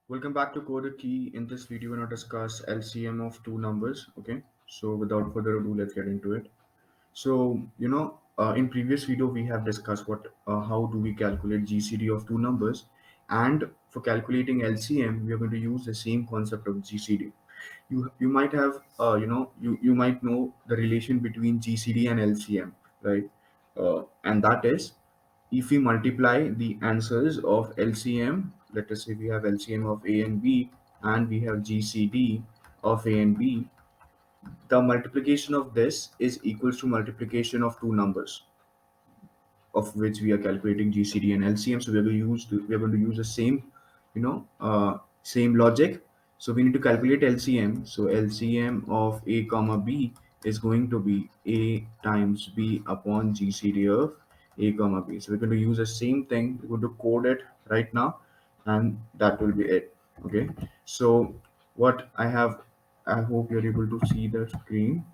Welcome back to Code Key. In this video, we're going to discuss LCM of two numbers. Okay, so without further ado, let's get into it. In previous video, we have discussed how do we calculate GCD of two numbers, and for calculating LCM, we are going to use the same concept of GCD. You might have you might know the relation between GCD and LCM, right? And that is if we multiply the answers of LCM, let us say we have LCM of A and B and we have GCD of A and B, the multiplication of this is equals to multiplication of two numbers of which we are calculating GCD and LCM. So we are going to use the same, same logic. So we need to calculate LCM. So LCM of A comma B is going to be A times B upon GCD of A comma B. So we're going to use the same thing. We're going to code it right now, and that will be it. Okay. So what I hope you're able to see the screen.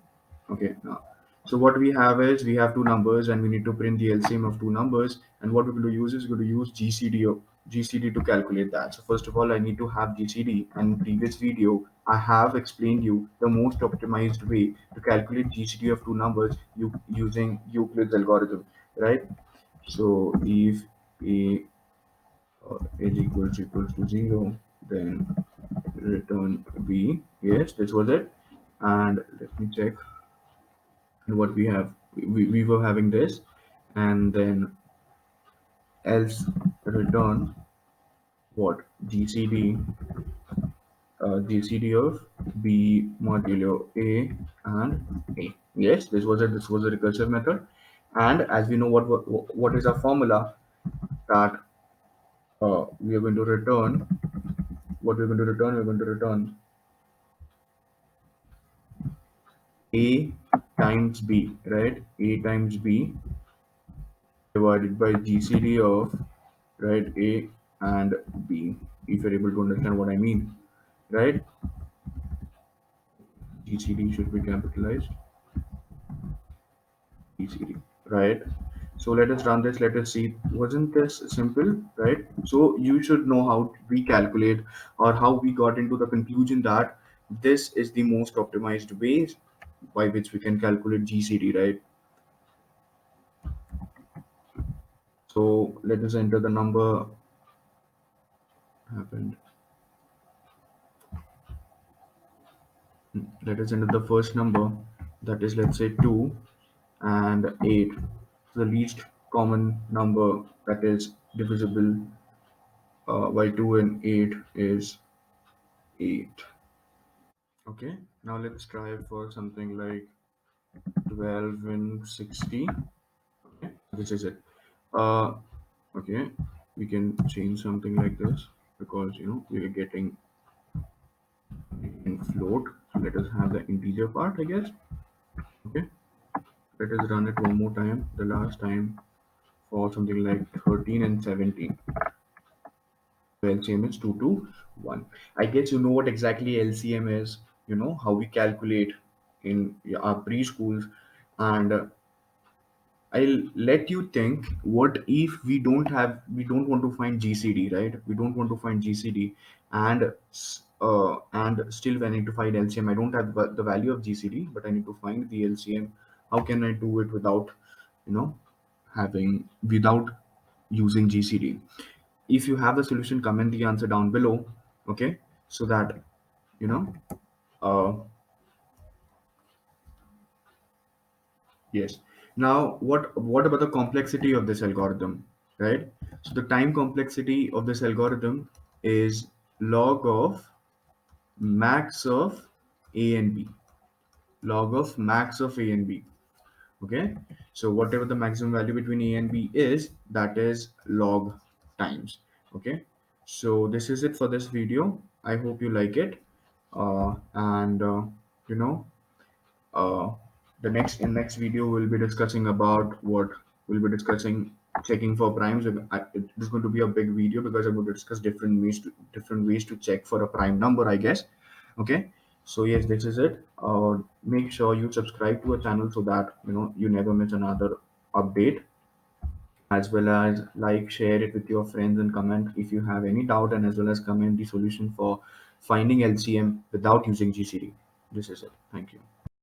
Okay, now, so what we have is we have two numbers and we need to print the LCM of two numbers. And what we're going to use is we're going to use GCD to calculate that. So first of all, I need to have GCD. And in previous video, I have explained you the most optimized way to calculate GCD of two numbers using Euclid's algorithm, right? So if A is equals to 0, then return B. Yes, this was it. And let me check what we have. We were having this, and then else return what GCD of B modulo A and A. Yes, this was a recursive method, and as we know what is our formula, that we are going to return what we're going to return A times B, right? A times B divided by GCD of, right, A and B. If you're able to understand what I mean, right? GCD should be capitalized. GCD, right? So let us run this. Let us see. Wasn't this simple, right? So you should know how we calculate or how we got into the conclusion that this is the most optimized way by which we can calculate GCD, right? So let us enter the number happened. Let us enter the first number, that is, let's say 2 and 8. So the least common number that is divisible by 2 and 8 is 8. Okay, now let's try for something like 12 and 60. Okay, this is it. Uh, okay, we can change something like this because we are getting in float. So let us have the integer part, I guess. Okay, let us run it one more time. The last time for something like 13 and 17. LCM is 2 to 1. I guess you know what exactly LCM is, how we calculate in our preschools. And I'll let you think, what if we don't want to find GCD, right? We don't want to find GCD, and still I need to find LCM. I don't have the value of GCD, but I need to find the LCM. How can I do it without, you know, without using GCD? If you have the solution, comment the answer down below. Okay, so that you know uh yes. Now what about the complexity of this algorithm, right? So the time complexity of this algorithm is log of max of A and B. Log of max of A and B. Okay, so whatever the maximum value between A and B is, that is log times. Okay, so this is it for this video. I hope you like it. And you know uh, the next video we'll be discussing about what we'll be discussing checking for primes. It is going to be a big video because I'm going to discuss different ways to check for a prime number, I guess. Okay, so yes, this is it. Make sure you subscribe to our channel so that you never miss another update. as well as like, share it with your friends, and comment if you have any doubt, and as well as comment the solution for finding LCM without using GCD. This is it. Thank you.